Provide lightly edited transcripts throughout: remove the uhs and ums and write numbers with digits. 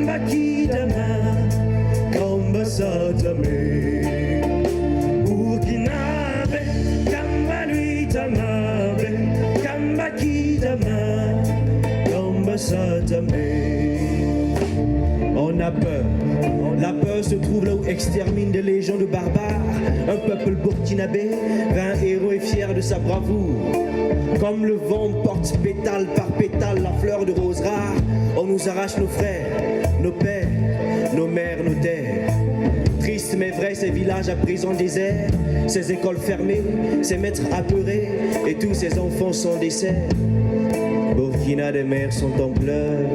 Kambaki dama, Kambasatame. Burkinabe, Kambalui tamabe, Kambaki dama, Kambasatame. On a peur. La peur se trouve là où extermine des légions de barbares. Un peuple burkinabé, vain héros et fier de sa bravoure. Comme le vent porte pétale par pétale la fleur de rose rare, on nous arrache nos frères, nos pères, nos mères, nos terres. Triste mais vrai, ces villages à présent déserts, ces écoles fermées, ces maîtres apeurés, et tous ces enfants sans dessert. Burkina, des mères sont en pleurs,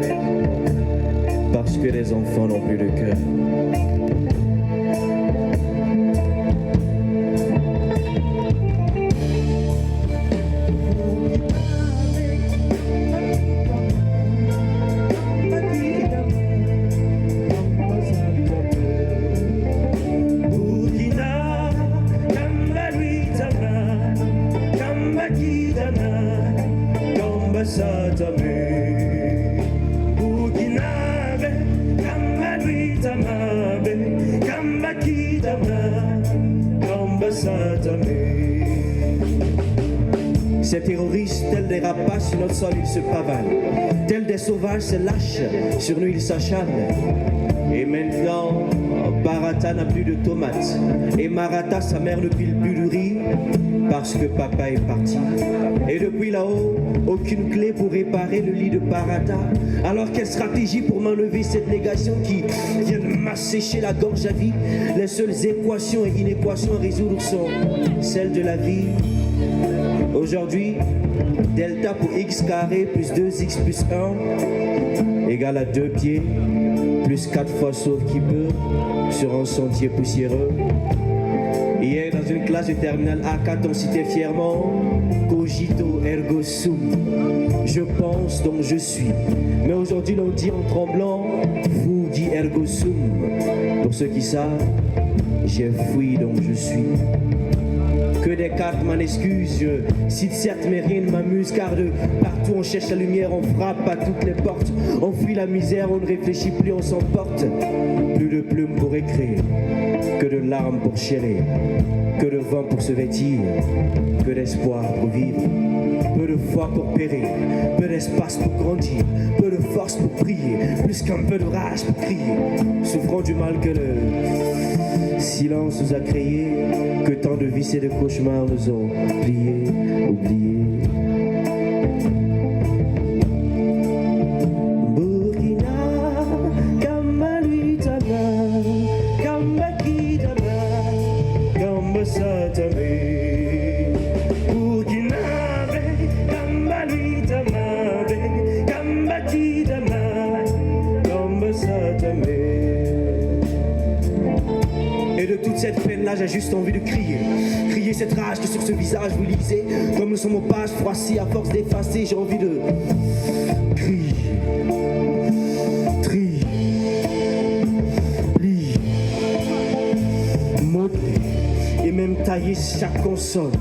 parce que les enfants n'ont plus de cœur. Ces terroristes, tels des rapaces, sur notre sol ils se pavanent. Tels des sauvages se lâchent, sur nous ils s'acharnent. Et maintenant, Barata n'a plus de tomates. Et Marata, sa mère, ne pile plus de riz, parce que papa est parti. Et depuis là-haut, aucune clé pour réparer le lit de Barata. Alors quelle stratégie pour m'enlever cette négation qui vient de m'assécher la gorge à vie? Les seules équations et inéquations à résoudre sont celles de la vie. Aujourd'hui, delta pour x carré plus 2x plus 1 égale à 2 pieds plus 4 fois sauf qui peut sur un sentier poussiéreux. Hier, dans une classe de terminale A4, on citait fièrement cogito ergo sum. Je pense donc je suis. Mais aujourd'hui, l'on dit en tremblant fuggi ergo sum. Pour ceux qui savent, j'ai fui donc je suis. Que des cartes m'en excusent, je cite certes mais rien ne m'amuse, car de partout on cherche la lumière, on frappe à toutes les portes, on fuit la misère, on ne réfléchit plus, on s'emporte. Plus de plumes pour écrire, que de larmes pour chérir, que de vent pour se vêtir, que d'espoir pour vivre, peu de foi pour périr, peu d'espace pour grandir, peu de force pour prier, plus qu'un peu de rage pour crier, souffrant du mal que le silence nous a créé, que tant de vices et de cauchemars nous ont pliés, oubliés. Burkina, Kambalui tama, Kambaki dama, Kambasatame. Burkinabe, Kambalui tama, Kambaki dama, Kambasatame. Et de toute cette peine-là, j'ai juste envie de crier. Crier cette rage que sur ce visage vous lisez. Comme sur mon page froissée à force d'effacer, j'ai envie de crier. Trier. Plier. Modeler. Et même tailler chaque consonne.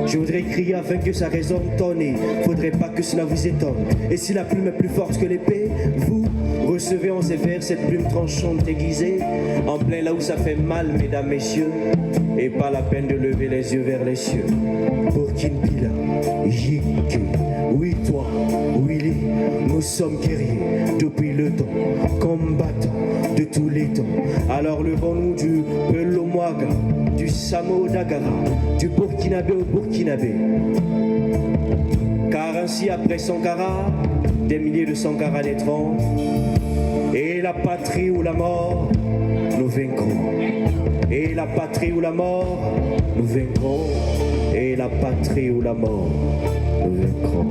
Je voudrais crier afin que ça résonne tonner. Faudrait pas que cela vous étonne. Et si la plume est plus forte que l'épée, vous recevez en ces vers cette plume tranchante aiguisée, en plein là où ça fait mal, mesdames, messieurs, et pas la peine de lever les yeux vers les cieux. Burkina Pila, Yike, oui toi, Willy, nous sommes guerriers depuis le temps, combattants de tous les temps. Alors levons-nous du Pelomwaga, du Samo Dagara, du Burkinabé au Burkinabé. Car ainsi après Sankara, des milliers de Sankara naîtront, et la patrie ou la mort, nous vaincrons. Et la patrie ou la mort, nous vaincrons. Et la patrie ou la mort, nous vaincrons.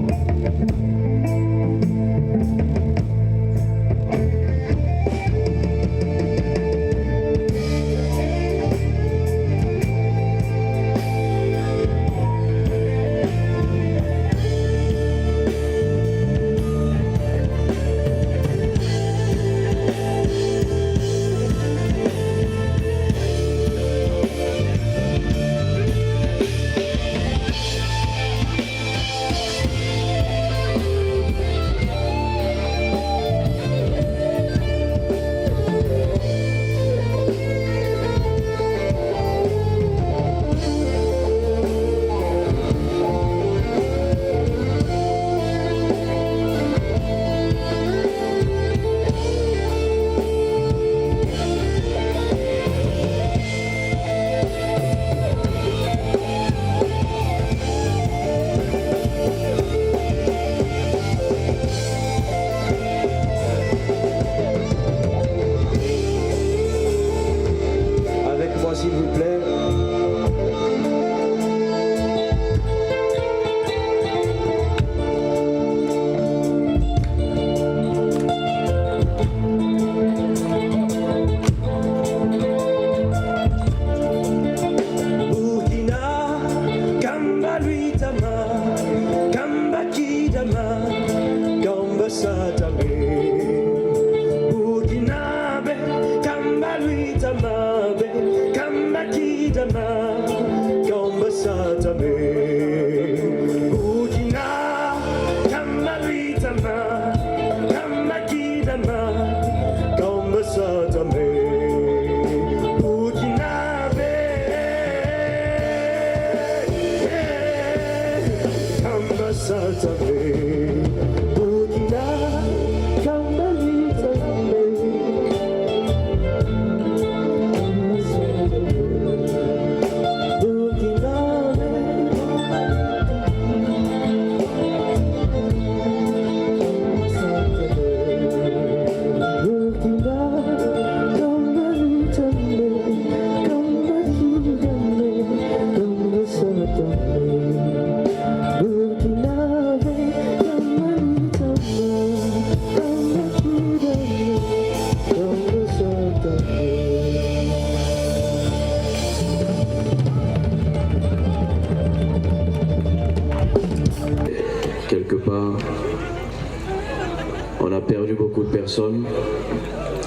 personnes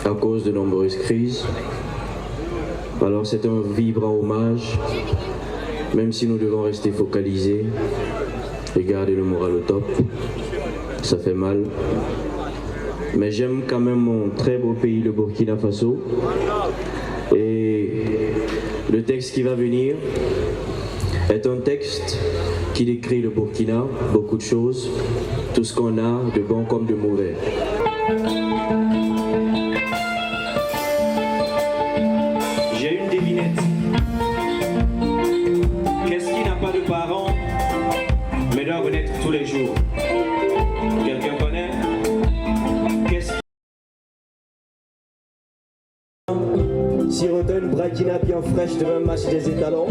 à cause de nombreuses crises. Alors c'est un vibrant hommage, même si nous devons rester focalisés et garder le moral au top. Ça fait mal. Mais j'aime quand même mon très beau pays, le Burkina Faso. Et le texte qui va venir est un texte qui décrit le Burkina, beaucoup de choses, tout ce qu'on a, de bon comme de mauvais. J'ai une devinette. Qu'est-ce qui n'a pas de parents, mais doit renaître tous les jours? Quelqu'un connaît? Qu'est-ce Sirotant une braquina bien fraîche devant un match des étalons,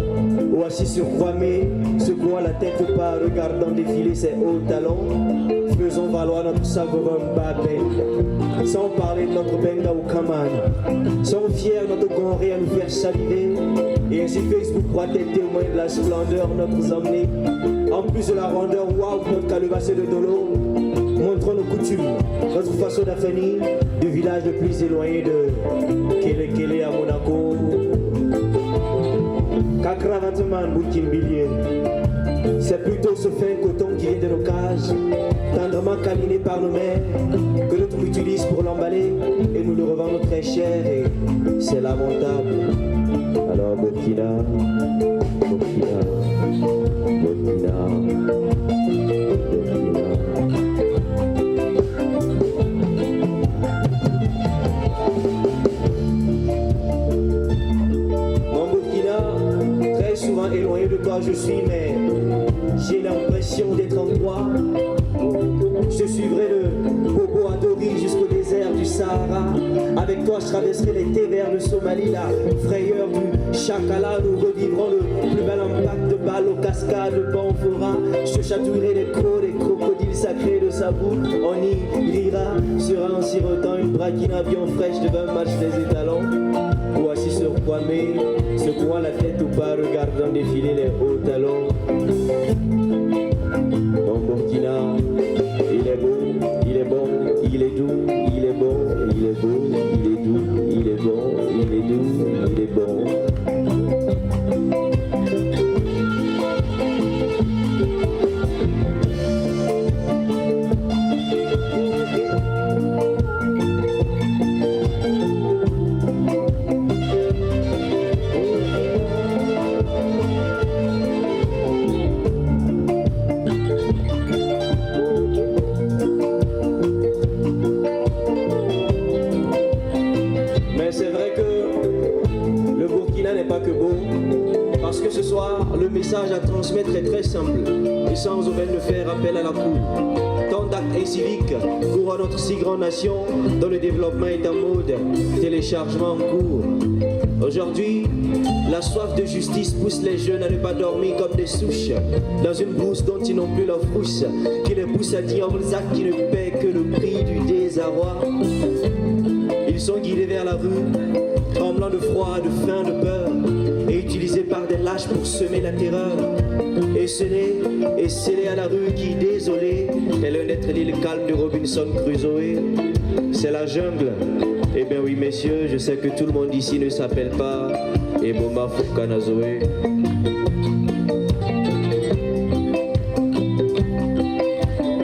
ou assis sur Kwame, secouant la tête au pas, regardant défiler ses hauts talons, faisons valoir notre savoureux Babel, sans parler de notre Benga ou Kaman, sont fiers notre Gonré à nous faire saliver, et ainsi Facebook pourra être témoin de la splendeur de notre emmener, en plus de la rondeur waouh notre calebassé de Dolo. Montrons nos coutumes, notre façon d'affinir du village le plus éloigné de Kele à Monaco. Kakravateman Boukimbilier, c'est plutôt ce fin coton qui vient de nos cages, tendrement câliné par nos mères, que d'autres utilisent pour l'emballer et nous le revendons très cher et c'est lamentable. Alors Burkina, Burkina, Burkina, Burkina. Souvent éloigné de toi je suis, mais j'ai l'impression d'être en toi. Je suivrai le Bobo Adori jusqu'au désert du Sahara. Avec toi je traverserai l'été vers le Somalie, la frayeur du Chakala. Nous revivrons le plus bel impact de balles aux cascades de Banfora. Je te chatouillerai les crocs, les crocodiles sacrés de Sabou. On y rira, sera en sirotant une braquina bien fraîche devant un match des étalons. Ou assis sur Kwame, secouant la tête ou pas, regardant défiler les hauts talons. Mon Burkina, il est beau, il est bon, il est doux, il est bon, il est beau, il est doux, il est bon, il est doux, il est bon. Parce que ce soir, le message à transmettre est très simple et sans aucun ne faire appel à la cour. Tant d'actes inciviques courent à notre si grande nation dont le développement est en mode téléchargement en cours. Aujourd'hui, la soif de justice pousse les jeunes à ne pas dormir comme des souches dans une brousse dont ils n'ont plus leur frousse, qui les pousse à dire aux actes qui ne paient que le prix du désarroi. Ils sont guidés vers la rue, tremblant de froid, de faim, de peur, et utilisés par des lâches pour semer la terreur. Et scellés à la rue qui, désolé, est l'un d'être l'île calme de Robinson Crusoe. C'est la jungle. Eh bien oui, messieurs, je sais que tout le monde ici ne s'appelle pas Eboma Fukanazoe.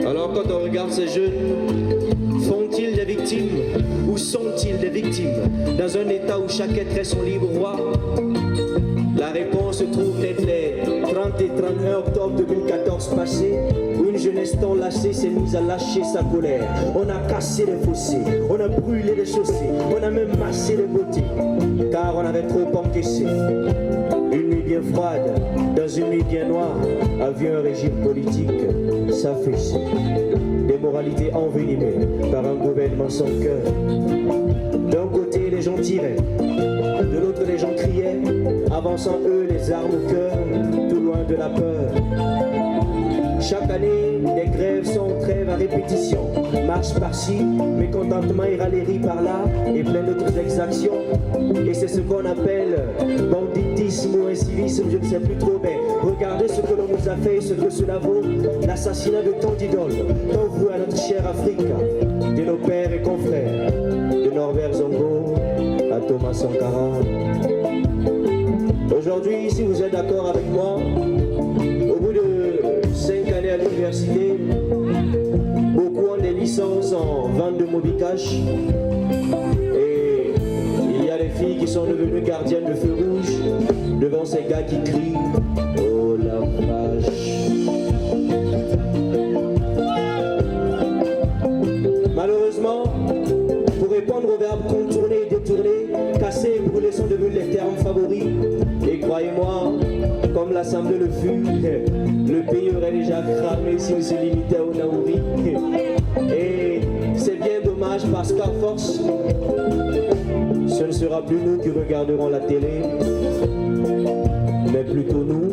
Alors quand on regarde ces jeunes, font-ils des victimes ou sont-ils des victimes dans un état où chaque être est son libre roi? La réponse se trouve d'être les 30 et 31 octobre 2014 passés, où une jeunesse tant lâchée s'est mise à lâcher sa colère. On a cassé les fossés, on a brûlé les chaussées, on a même massé les beautés, car on avait trop encaissé. Une nuit bien froide, dans une nuit bien noire, a vu un régime politique s'affaisser. Des moralités envenimées par un gouvernement sans cœur. D'un côté, les gens tiraient, de l'autre, les gens criaient, avançant eux les armes au cœur, tout loin de la peur. Chaque année, les grèves sont trêves à répétition. Marche par-ci, mécontentement et râlerie par-là, et plein d'autres exactions. Et c'est ce qu'on appelle banditisme ou incivisme, je ne sais plus trop, mais regardez ce que l'on nous a fait et ce que cela vaut. L'assassinat de tant d'idoles, tant voué à notre chère Afrique. de nos pères et confrères, de Norbert Zongo à Thomas Sankara. Aujourd'hui, si vous êtes d'accord avec moi, au bout de 5 années à l'université, beaucoup ont des licences en vente de Mobicash. Et il y a des filles qui sont devenues gardiennes de feu rouge devant ces gars qui crient « Oh la vache !» Malheureusement, pour répondre au verbe contourner, détourner, casser et brûler sont devenus les termes favoris. Et croyez-moi, comme l'Assemblée le fut, le pays aurait déjà cramé s'il se limitait au Naouri. Et c'est bien dommage parce qu'à force, ce ne sera plus nous qui regarderons la télé, mais plutôt nous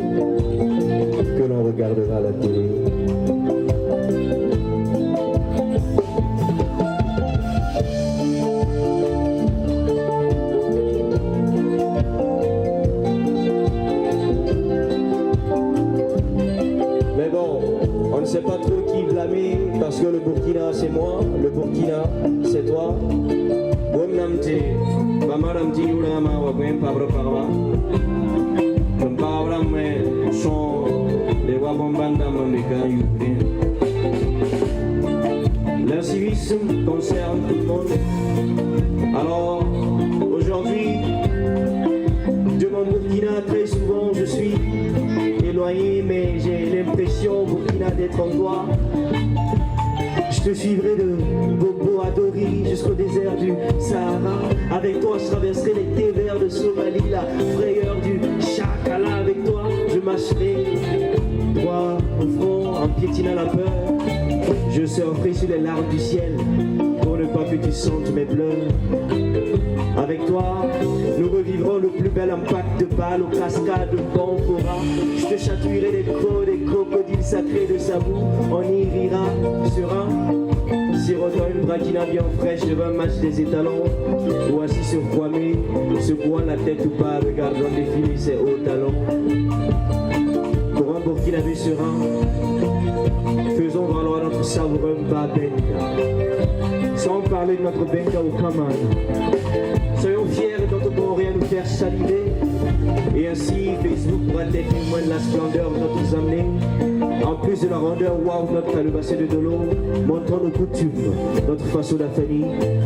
que l'on regardera la télé. Mais bon, on ne sait pas trop qui blâmer parce que le Burkina c'est moi, le Burkina c'est toi. L'incivisme concerne tout le monde. Alors, aujourd'hui, de mon Burkina, très souvent je suis éloigné, mais j'ai l'impression, Burkina, d'être en toi. Je te suivrai de Bobo à Dori jusqu'au désert du Sahara. Avec toi, je traverserai les thés verts de Somalie, la frayeur du Chakala. Avec toi, je marcherai droit au front en piétinant la peur. Je surferai sur les larmes du ciel pour ne pas que tu sentes mes pleurs. Avec toi, nous revivrons le plus bel impact de balles aux cascades de Bankora. Je te chatouillerai des crocs, des crocodiles sacrés de Sabou. On y rira serein, sirotant une braquina bien fraîche devant un match des étalons. Ou assis sur Kwame, secouant la tête ou pas, regardant défiler ses hauts talons. Pour un Burkinabé serein, faisons valoir notre savoureux Babenga. Sans parler de notre Benga au Kaman. Soyons fiers de notre bon rien nous faire saliver. Et ainsi, Facebook pourra être témoin de la splendeur de notre amener. En plus de la rondeur wow, notre calebassé de Dolo, montrons nos coutumes, notre façon d'affaire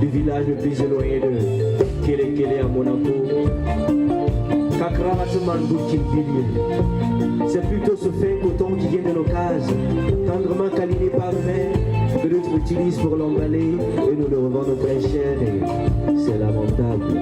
du village le plus éloigné de Kele Kele à Monaco. Kakrahatuman Boukimbilier. C'est plutôt ce fin coton qui vient de nos cases, tendrement câliné par nous-mêmes, que d'autres utilisent pour l'emballer et nous le revendons très cher et c'est lamentable.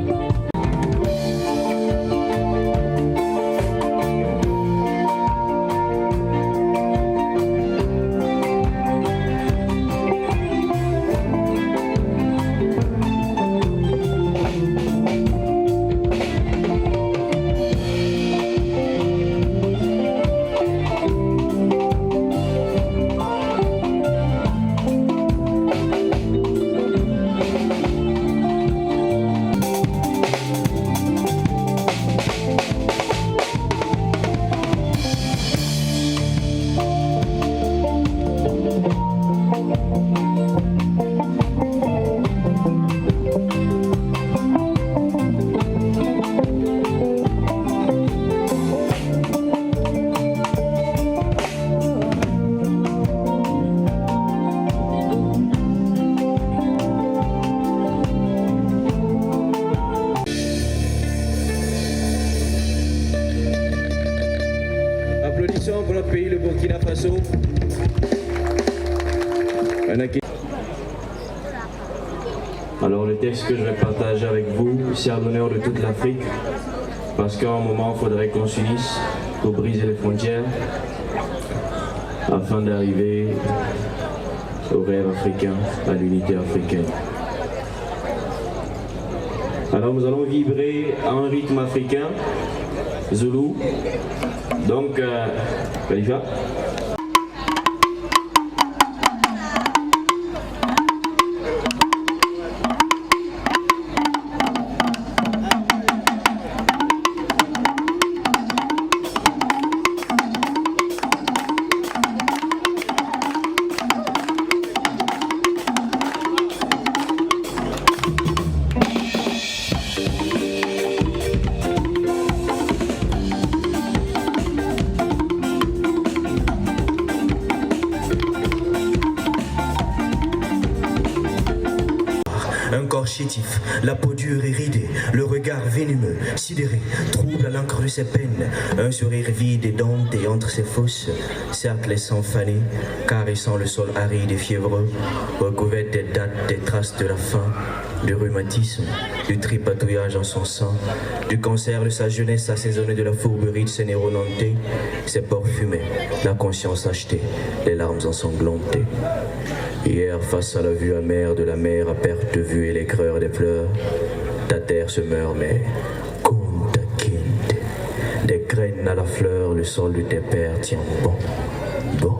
Applaudissements pour notre pays, le Burkina Faso. Alors le texte que je vais partager avec vous, c'est à l'honneur de toute l'Afrique, parce qu'à un moment, il faudrait qu'on s'unisse pour briser les frontières, afin d'arriver au rêve africain, à l'unité africaine. Alors nous allons vibrer à un rythme africain, Zoulou. Donc, Khalifa. un corps chétif, la peau dure et ridée, le regard venimeux, sidéré, trouble à l'encre de ses peines, un sourire vide et dompté entre ses fosses, cercles et sans faner, caressant le sol aride et fiévreux, recouvert des dates, des traces de la faim, du rhumatisme, du tripatouillage en son sang, du cancer de sa jeunesse assaisonné de la fourberie de ses neurones hantés, ses pores fumés, la conscience achetée, les larmes ensanglantées. Hier, face à la vue amère de la mer à perte de vue et l'aigreur des pleurs, ta terre se meurt, mais Kunta Kinte, des graines à la fleur, le sol de tes pères tient bon, bon.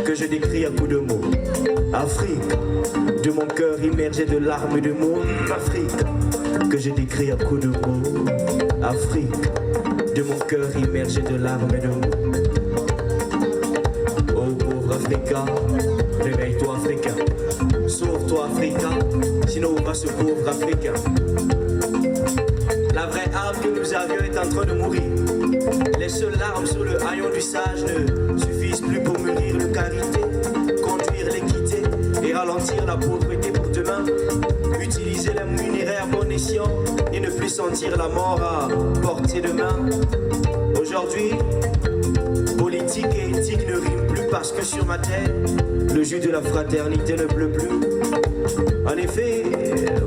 Que je décris à coups de mots. Afrique, de mon cœur immergé de larmes et de mots. Afrique, que je décris à coups de mots. Afrique, de mon cœur immergé de larmes et de mots. Oh pauvre Africa, réveille-toi Africain. Sauve-toi Africa, sinon on va ce pauvre Africain. La vraie âme que nous avions est en train de mourir. Les seules larmes sur le haillon du sage ne suffisent plus pour mûrir le carité, conduire l'équité et ralentir la pauvreté pour demain. Utiliser les minéraires bon escient et ne plus sentir la mort à portée de main. Aujourd'hui, politique et éthique ne riment plus parce que sur ma terre, le jus de la fraternité ne pleut plus. En effet,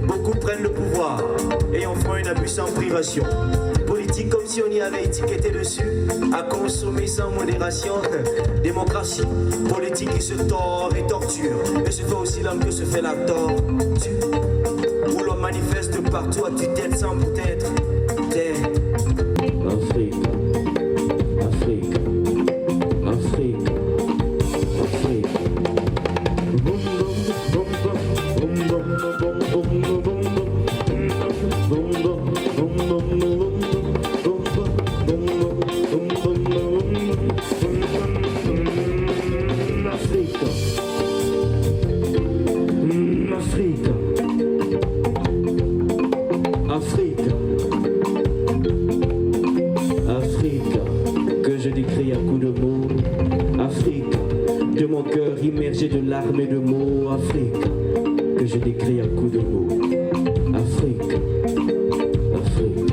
beaucoup prennent le pouvoir et en font une abus sans privation. Politique comme si on y avait étiqueté dessus, à consommer sans modération. Démocratie, politique qui se tord et torture, et se fait aussi l'homme que se fait la torture. Où l'on manifeste partout à tue-tête sans peut-être taire. Afrique, Afrique, Afrique, Afrique. Afrique, que je décris à coups de mots. Afrique, de mon cœur immergé de larmes et de mots. Afrique, que je décris à coups de mots. Afrique, Afrique,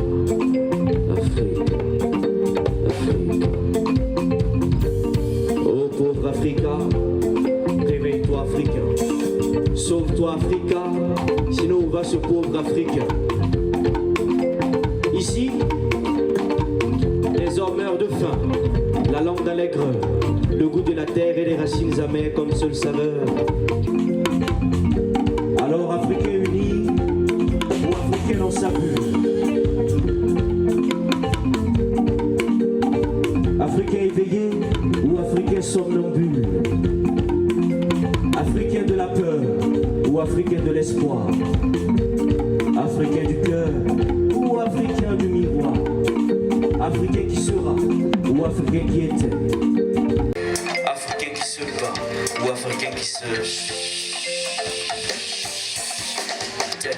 Afrique, Afrique. Oh pauvre Africa, réveille-toi Africain. Sauve-toi Africa, sinon où va ce pauvre Africain? Ici, les hommes meurent de faim, la langue dans l'aigreur, le goût de la terre et les racines amères comme seule saveur. Alors Africains unis, ou Africains dans sa bulle. Africains éveillés, ou Africains somnambules. Africains de la peur, ou Africains de l'espoir. Africains du cœur, ou Africains du miroir. Africain qui sera, ou Africain qui était. Africain qui se bat, ou Africain qui se tait.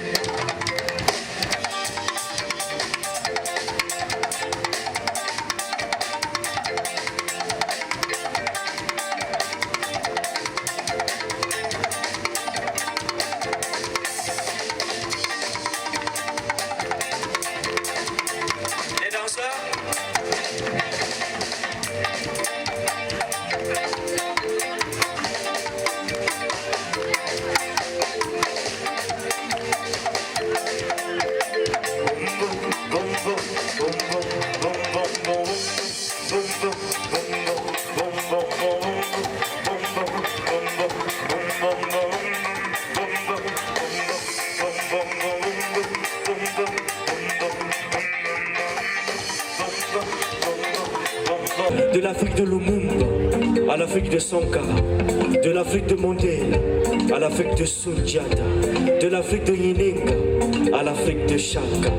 De l'Afrique de Lumumba à l'Afrique de Sankara, de l'Afrique de Mandela, à l'Afrique de Sundiata, de l'Afrique de Yinenga, à l'Afrique de Chaka.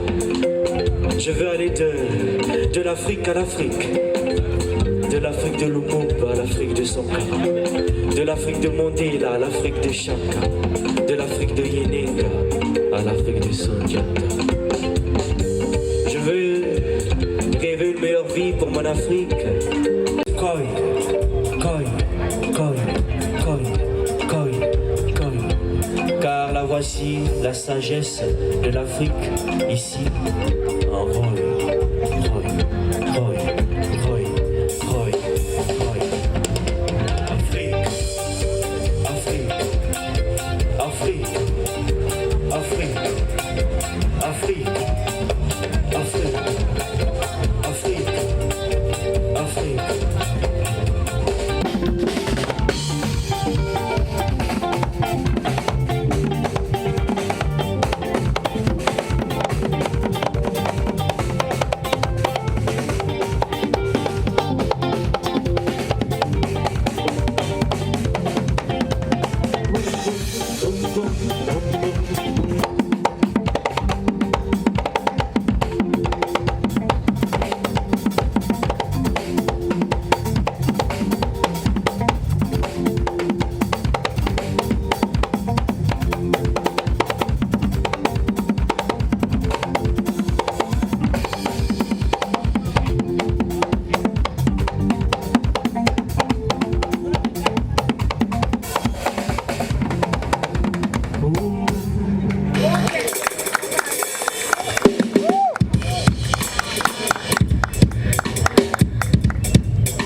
Je veux aller de l'Afrique à l'Afrique, de l'Afrique de Lumumba à l'Afrique de Sankara, de l'Afrique de Mandela à l'Afrique de Chaka, de l'Afrique de Yinenga à l'Afrique de Sundiata. Je veux rêver une meilleure vie pour mon Afrique. Koi, koi, koi, koi, koi, koi. Car la voici la sagesse de l'Afrique ici en Roy, Roy, Roy, Roy, Roy, Roy. Afrique, Afrique, Afrique, Afrique, Afrique, Afrique, Afrique, Afrique.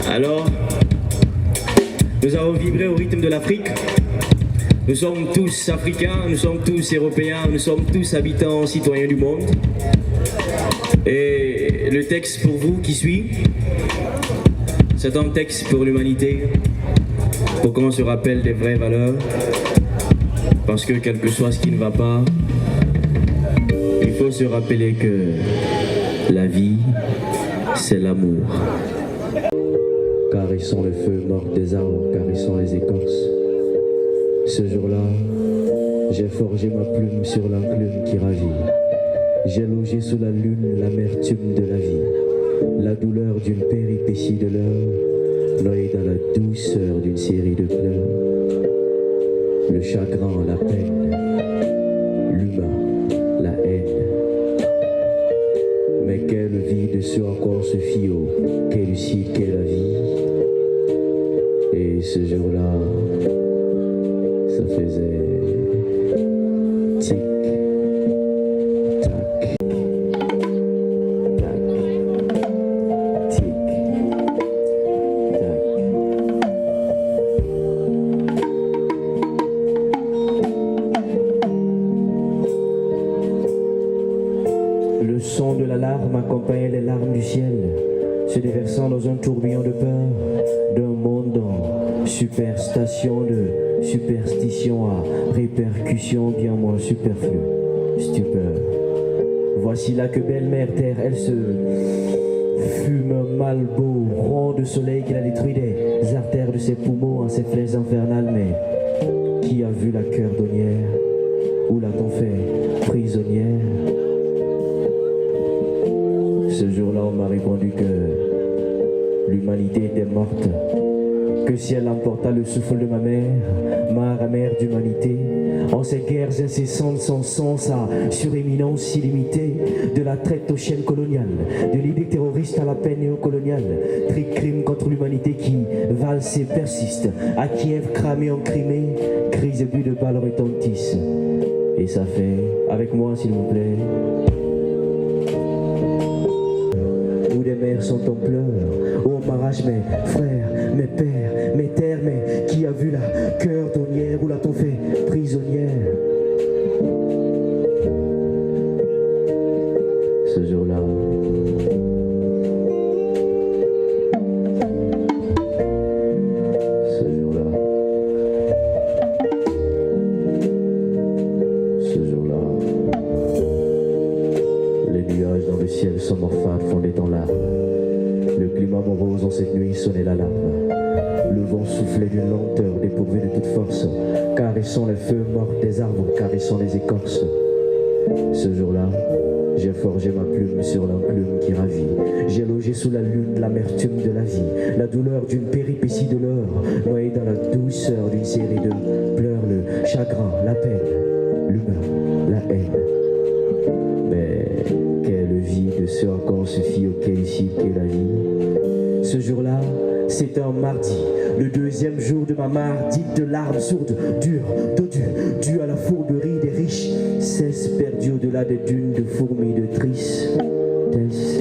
Alors, nous avons vibré au rythme de l'Afrique. Nous sommes tous africains, nous sommes tous européens, nous sommes tous habitants, citoyens du monde. Et le texte pour vous qui suit, c'est un texte pour l'humanité, pour qu'on se rappelle des vraies valeurs. Parce que quel que soit ce qui ne va pas, il faut se rappeler que la vie, c'est l'amour. Caressons le feu mort des arbres, caressons les écorces. Ce jour-là, j'ai forgé ma plume sur l'enclume qui ravit. J'ai logé sous la lune l'amertume de la vie, la douleur d'une péripétie de l'heure, noyée dans la douceur d'une série de pleurs. Le chagrin, la peine, l'humain, la haine. Mais quelle vie de ce à quoi on se fie, oh, quelle lucide qu'est la vie. Et ce jour-là, ça faisait tic, tac, tac, tic, tac. Le son de l'alarme accompagnait les larmes du ciel, se déversant dans un tourbillon de peur, d'un monde en superstation de superstition à répercussions bien moins superflues. Stupeur. Voici là que belle-mère terre, elle se fume un Malboro rond de soleil qui a détruit des artères de ses poumons en ses flèches infernales. Mais qui a vu la cœurdonnière? Où l'a-t-on fait prisonnière? Ce jour-là, on m'a répondu que l'humanité était morte, que si elle emporta le souffle de ma mère, mare amère d'humanité, en ces guerres incessantes sans sens à suréminence illimitée, de la traite aux chaînes coloniales, de l'idée terroriste à la peine néocoloniale, tricrime contre l'humanité qui valse et persiste, à Kiev cramé en Crimée, cris et buts de balles retentissent. Et ça fait, avec moi s'il vous plaît, où des mères sont en pleurs, où on m'arrache mes frères, mes pères, mes terres, mais qui a vu la cœurdonnière, où l'a-t-on fait prisonnière? Ce jour-là, les nuages dans le ciel sont morphades, fondaient en larmes. Le climat morose en cette nuit sonnait l'alarme. Le vent soufflait d'une lenteur dépourvue de toute force, caressant les feuilles mortes des arbres, caressant les écorces. Ce jour-là, j'ai forgé ma plume sur l'enclume qui ravit. J'ai logé sous la lune l'amertume de la vie, la douleur d'une péripétie de l'heure, noyée dans la douceur d'une série de pleurs, le chagrin, la peine, l'humeur, la haine. Mais quelle vie de ce encore se fit auquel ici qu'est la vie. Ce jour-là, c'était un mardi, le deuxième jour de ma mardite de larmes sourdes, dures, dodues, dues à la fourberie des riches, cesse perdu au-delà des dunes de fourmis de tristesse.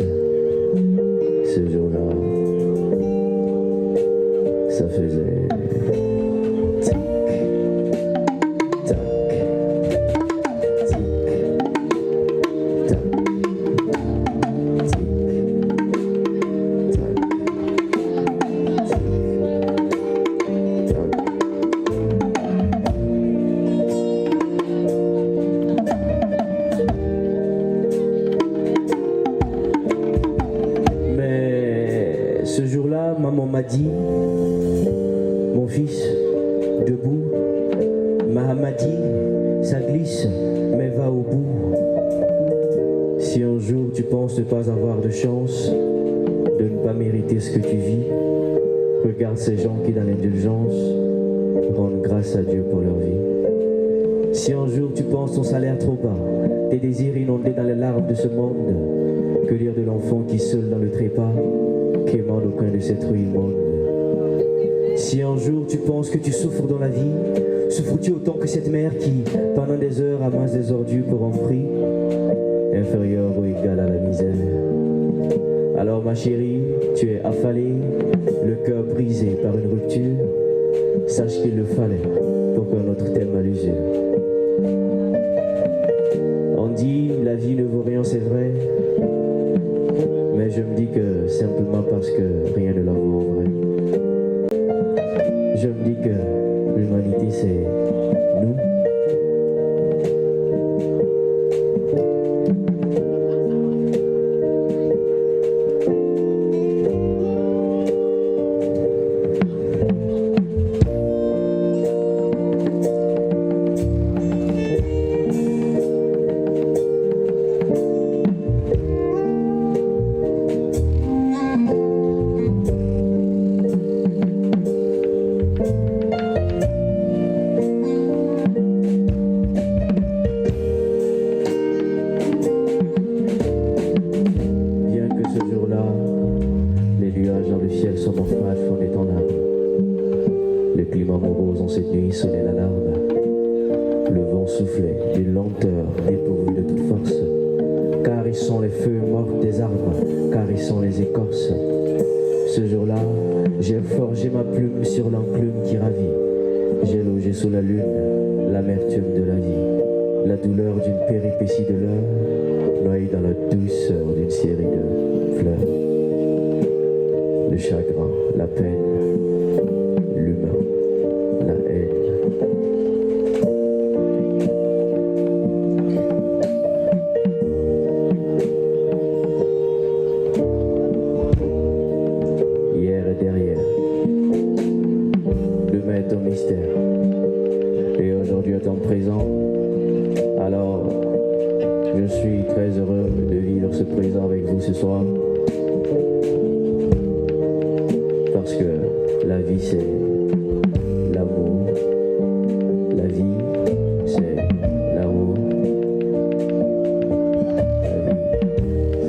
Ce jour-là, ça faisait tic, tac, tic, tac, ce jour-là, maman m'a dit, mon fils, debout. Maman m'a dit, ça glisse, mais va au bout. Si un jour tu penses ne pas avoir de chance, de ne pas mériter ce que tu vis, regarde ces gens qui, dans l'indulgence, rendent grâce à Dieu pour leur vie. Si un jour tu penses ton salaire trop bas, tes désirs inondés dans les larmes de ce monde, que dire de l'enfant qui seul dans le trépas, quémande au coin de cette rue immonde. Si un jour tu penses que tu souffres dans la vie, souffres-tu autant que cette mère qui, pendant des heures, amasse des ordures pour un prix inférieur ou égal à la misère? Alors ma chérie, tu es affalée, le cœur brisé par une rupture, sache qu'il le fallait pour qu'un autre t'aime à l'usure. On dit la vie ne vaut rien, c'est vrai, mais je me dis que simplement parce que rien ne la vaut en vrai. Je me dis que l'humanité c'est nous. Ce jour-là, j'ai forgé ma plume sur l'enclume qui ravit. J'ai logé sous la lune l'amertume de la vie, la douleur d'une péripétie de l'heure, noyée dans la douceur d'une série de fleurs. Le chagrin, la peine, l'humain, la haine. Et aujourd'hui à temps présent, alors je suis très heureux de vivre ce présent avec vous ce soir, parce que la vie c'est l'amour, la vie c'est l'amour, la vie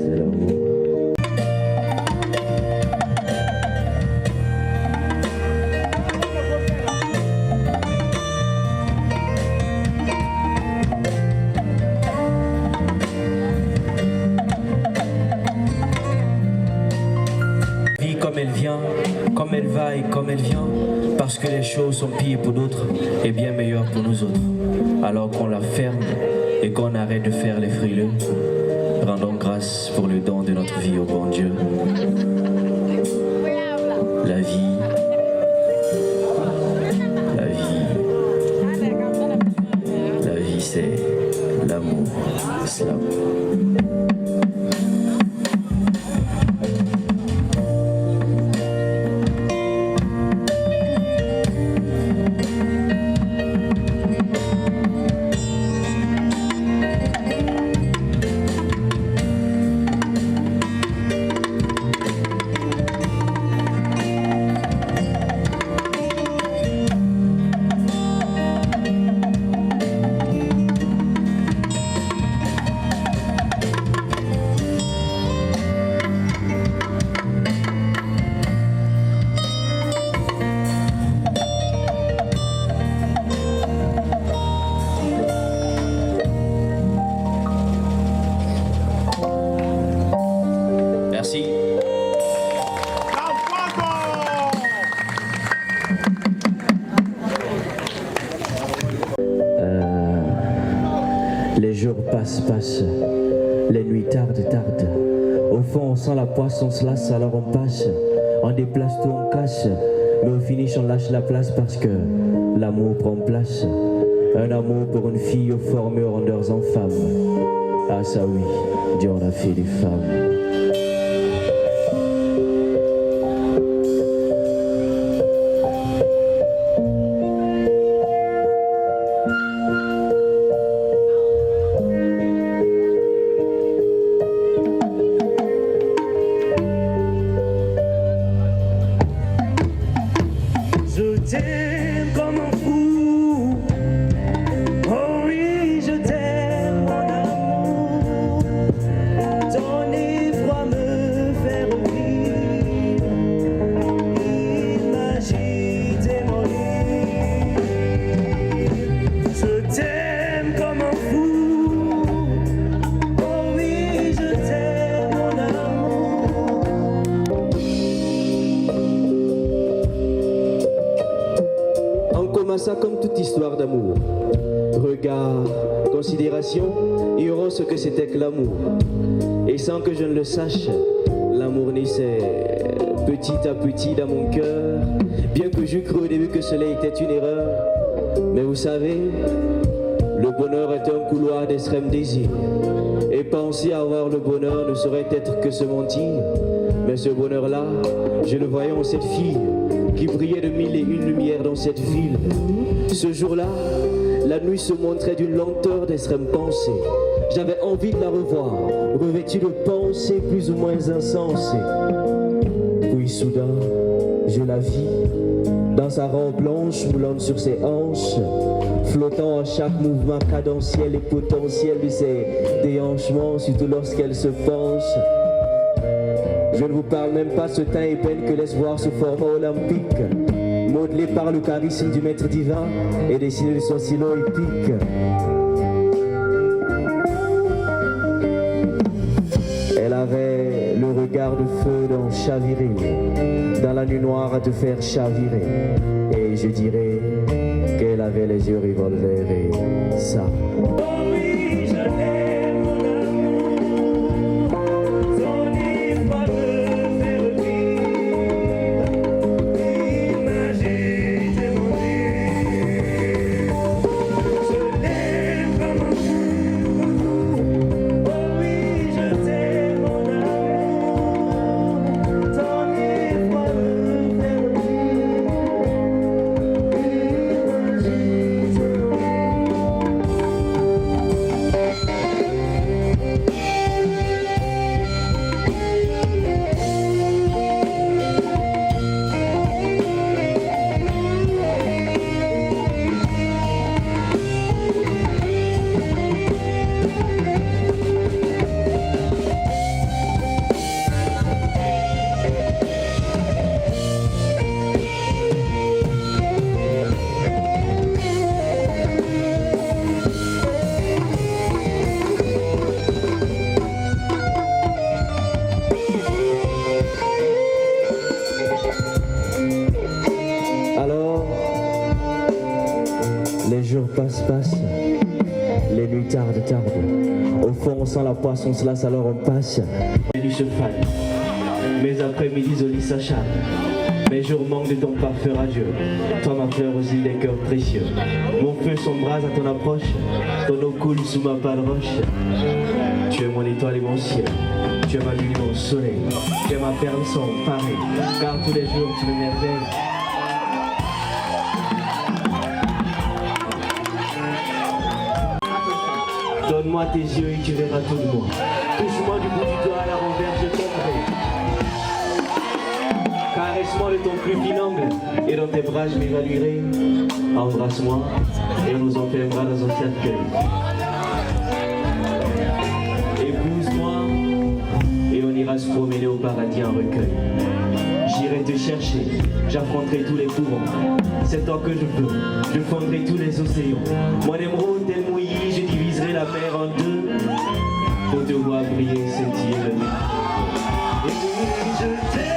c'est l'amour. Comme elle vient, comme elle va et comme elle vient, parce que les choses sont pires pour d'autres et bien meilleures pour nous autres. Alors qu'on la ferme et qu'on arrête de faire les frileux, rendons grâce pour le don de notre vie au bon Dieu. La vie, la vie c'est l'amour, Slam. passe, les nuits tardent. Au fond, on sent la poisse, on se lasse, alors on passe. On déplace tout, on casse. Mais au finish, on lâche la place parce que l'amour prend place. Un amour pour une fille aux formes et aux rondeurs en femme. Ah ça oui, Dieu en a fait des femmes. Je t'aime comme un fou, oh oui je t'aime mon amour, ton effroi me fait revivre, il m'agite et m'ennuie. Je t'aime comme un fou, oh oui je t'aime mon amour. On commença comme toute histoire d'amour. Regard, considération, ignorant ce que c'était que l'amour. Et sans que je ne le sache, l'amour naissait petit à petit dans mon cœur. Bien que j'eus cru au début que cela était une erreur. Mais vous savez, le bonheur est un couloir d'extrême désir. Et penser avoir le bonheur ne saurait être que se mentir. Mais ce bonheur-là, je le voyais en cette fille qui brillait de mille et une lumières dans cette ville. Ce jour-là, la nuit se montrait d'une lenteur d'extrême pensée. J'avais envie de la revoir, revêtue de pensées plus ou moins insensées. Puis soudain, je la vis, dans sa robe blanche moulante sur ses hanches, flottant à chaque mouvement cadentiel et potentiel de ses déhanchements, surtout lorsqu'elle se penche. Je ne vous parle même pas de ce teint ébène que laisse voir ce format olympique, modelé par le charisme du maître divin et dessiné de son stylo épique. Elle avait le regard de feu d'un chaviril, dans la nuit noire à te faire chavirer. Et je dirais qu'elle avait les yeux revolver et ça. Oh oui, je t'aime mon amour, ton effroi me fait revivre, il m'agite et m'ennuie. Je l'aime comme un fou, oh oui, je t'aime mon amour, ton effroi me fait revivre, il m'agite et m'ennuie. Alors, les jours passent, les nuits tardent. Au fond, on sent la poisse, on se lasse, alors on passe. Du cheval, mes après-midi au lit s'acharnent. Mes jours manquent de ton parfum radieux. Toi, ma fleur aux îles des cœurs précieux. Mon feu s'embrase à ton approche. Ton eau coule sous ma pâle roche. Tu es mon étoile et mon ciel. Tu es ma lune et mon soleil. Tu es ma perle sans pareil. Car tous les jours tu m'émerveilles. Donne-moi tes yeux et tu verras tout de moi. Touche-moi du bout du doigt à la renverse, je t'aimerai. Caresse-moi de ton plus fin angle et dans tes bras je m'évaluerai. Embrasse-moi et on nous enfermera dans un cercueil. Épouse-moi et on ira se promener au paradis en recueil. J'irai te chercher, j'affronterai tous les courants. C'est toi que je veux, je fondrai tous les océans. Mon émeraude tel mouillé, je diviserai la mer en deux. Pour te voir briller, scintiller le nuit. Et je t'aime.